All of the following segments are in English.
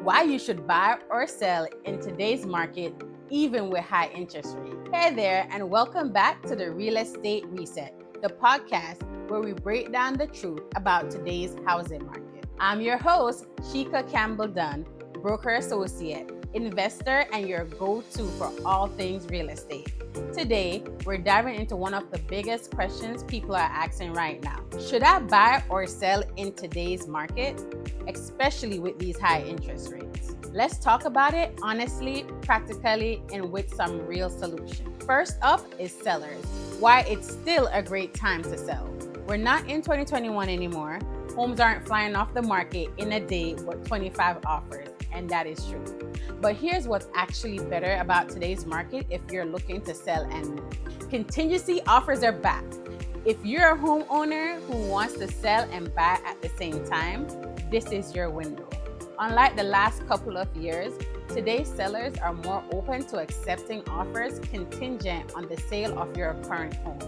why you should buy or sell in today's market, even with high interest rates. Hey there, and welcome back to the Real Estate Reset, the podcast where we break down the truth about today's housing market. I'm your host, Shika Campbell-Dunn, broker associate, investor, and your go-to for all things real estate. Today, we're diving into one of the biggest questions people are asking right now. Should I buy or sell in today's market, especially with these high interest rates? Let's talk about it honestly, practically, and with some real solutions. First up is sellers. Why it's still a great time to sell. We're not in 2021 anymore. Homes aren't flying off the market in a day with 25 offers, and that is true. But here's what's actually better about today's market if you're looking to sell and move. Contingency offers are back. If you're a homeowner who wants to sell and buy at the same time, this is your window. Unlike the last couple of years, today's sellers are more open to accepting offers contingent on the sale of your current home.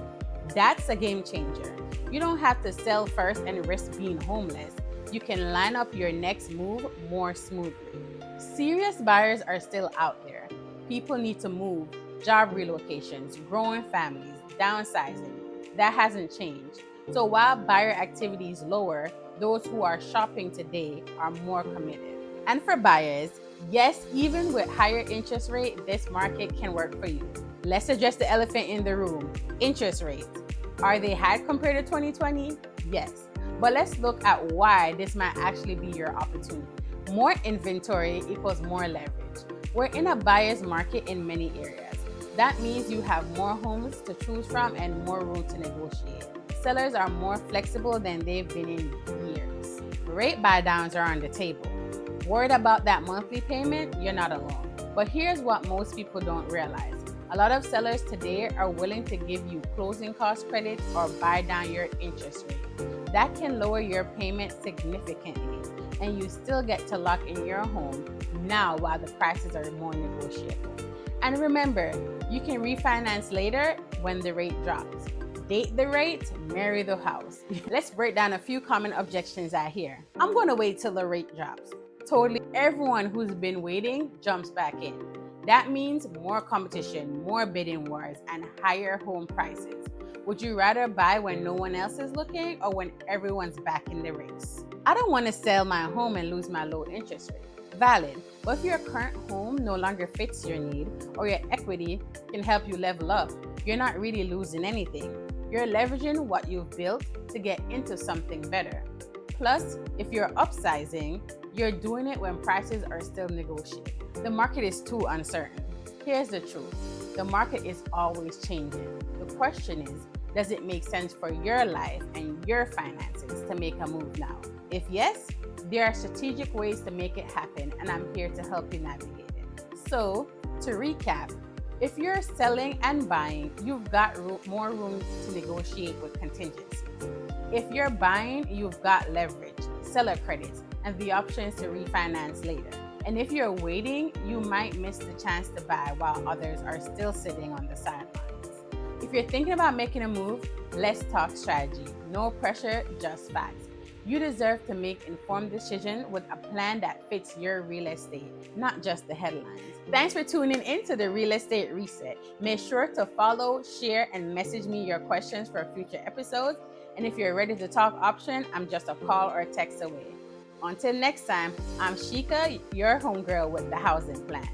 That's a game changer. You don't have to sell first and risk being homeless. You can line up your next move more smoothly. Serious buyers are still out there. People need to move, job relocations, growing families, downsizing. That hasn't changed. So while buyer activity is lower, those who are shopping today are more committed. And for buyers, yes, even with higher interest rate, this market can work for you. Let's address the elephant in the room, interest rates. Are they high compared to 2020? Yes. But let's look at why this might actually be your opportunity. More inventory equals more leverage. We're in a buyer's market in many areas. That means you have more homes to choose from and more room to negotiate. Sellers are more flexible than they've been in years. Rate buydowns are on the table. Worried about that monthly payment? You're not alone. But here's what most people don't realize. A lot of sellers today are willing to give you closing cost credits or buy down your interest rate. That can lower your payment significantly, and you still get to lock in your home now while the prices are more negotiable. And remember, you can refinance later when the rate drops. Date the rate, marry the house. Let's break down a few common objections I hear. I'm going to wait till the rate drops. Totally everyone who's been waiting jumps back in. That means more competition, more bidding wars, and higher home prices. Would you rather buy when no one else is looking or when everyone's back in the race? I don't want to sell my home and lose my low interest rate. Valid. But if your current home no longer fits your need or your equity can help you level up, you're not really losing anything. You're leveraging what you've built to get into something better. Plus, if you're upsizing, you're doing it when prices are still negotiable. The market is too uncertain. Here's the truth. The market is always changing. The question is, does it make sense for your life and your finances to make a move now? If yes, there are strategic ways to make it happen, and I'm here to help you navigate it. So, to recap, if you're selling and buying, you've got more room to negotiate with contingencies. If you're buying, you've got leverage, seller credits, and the options to refinance later. And if you're waiting, you might miss the chance to buy while others are still sitting on the sidelines. If you're thinking about making a move, let's talk strategy. No pressure, just facts. You deserve to make informed decisions with a plan that fits your real estate, not just the headlines. Thanks for tuning in to the Real Estate Reset. Make sure to follow, share, and message me your questions for future episodes. And if you're ready to talk option, I'm just a call or text away. Until next time, I'm Shika, your homegirl with the housing plan.